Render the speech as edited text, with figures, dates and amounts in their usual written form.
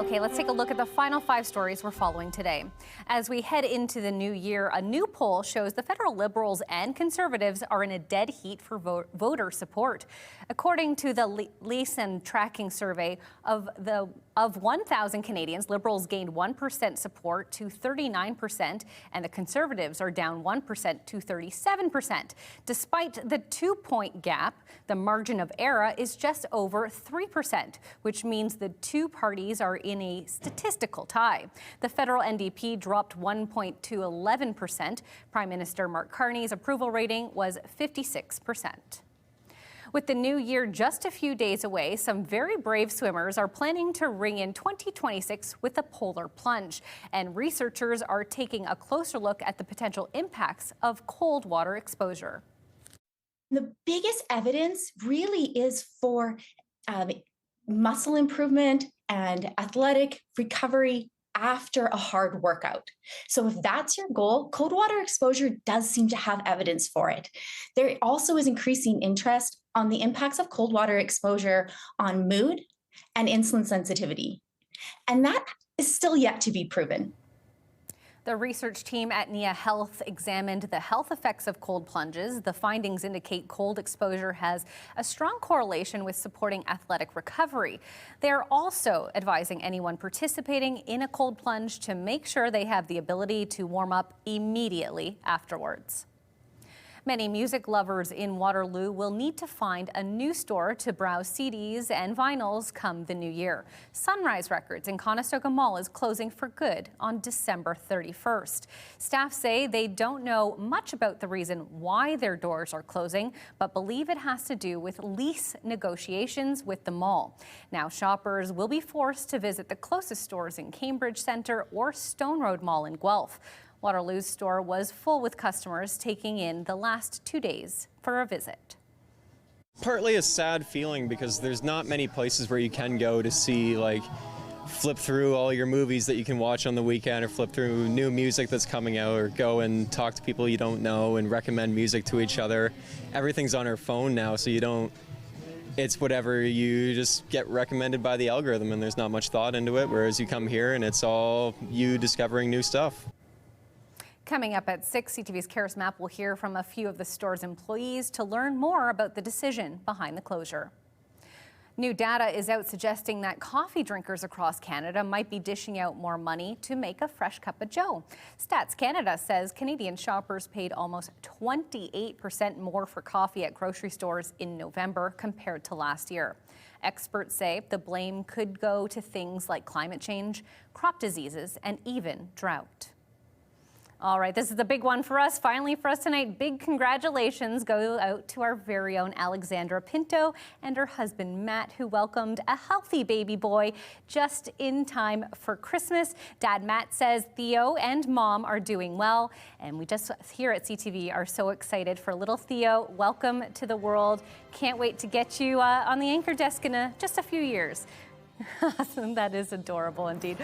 Okay, let's take a look at the final 5 stories we're following today. As we head into the new year, a new poll shows the federal Liberals and Conservatives are in a dead heat for voter support. According to the Leeson tracking survey, of 1,000 Canadians, Liberals gained 1% support to 39%, and the Conservatives are down 1% to 37%. Despite the 2-point gap, the margin of error is just over 3%, which means the two parties are in a statistical tie. The federal NDP dropped 1 point to 11%. Prime Minister Mark Carney's approval rating was 56%. With the new year just a few days away, some very brave swimmers are planning to ring in 2026 with the polar plunge. And researchers are taking a closer look at the potential impacts of cold water exposure. The biggest evidence really is for muscle improvement and athletic recovery after a hard workout. So if that's your goal, cold water exposure does seem to have evidence for it. There also is increasing interest on the impacts of cold water exposure on mood and insulin sensitivity. And that is still yet to be proven. The research team at NIA Health examined the health effects of cold plunges. The findings indicate cold exposure has a strong correlation with supporting athletic recovery. They are also advising anyone participating in a cold plunge to make sure they have the ability to warm up immediately afterwards. Many music lovers in Waterloo will need to find a new store to browse CDs and vinyls come the new year. Sunrise Records in Conestoga Mall is closing for good on December 31st. Staff say they don't know much about the reason why their doors are closing, but believe it has to do with lease negotiations with the mall. Now shoppers will be forced to visit the closest stores in Cambridge Centre or Stone Road Mall in Guelph. Waterloo's store was full with customers taking in the last 2 days for a visit. Partly a sad feeling because there's not many places where you can go to see, like, flip through all your movies that you can watch on the weekend or flip through new music that's coming out or go and talk to people you don't know and recommend music to each other. Everything's on our phone now, so it's whatever you just get recommended by the algorithm and there's not much thought into it, whereas you come here and it's all you discovering new stuff. Coming up at 6, CTV's Karis Mapp will hear from a few of the store's employees to learn more about the decision behind the closure. New data is out suggesting that coffee drinkers across Canada might be dishing out more money to make a fresh cup of joe. Stats Canada says Canadian shoppers paid almost 28% more for coffee at grocery stores in November compared to last year. Experts say the blame could go to things like climate change, crop diseases, and even drought. All right, this is the big one for us. Finally, for us tonight, big congratulations go out to our very own Alexandra Pinto and her husband, Matt, who welcomed a healthy baby boy just in time for Christmas. Dad, Matt, says Theo and Mom are doing well. And we just here at CTV are so excited for little Theo. Welcome to the world. Can't wait to get you on the anchor desk in just a few years. That is adorable indeed.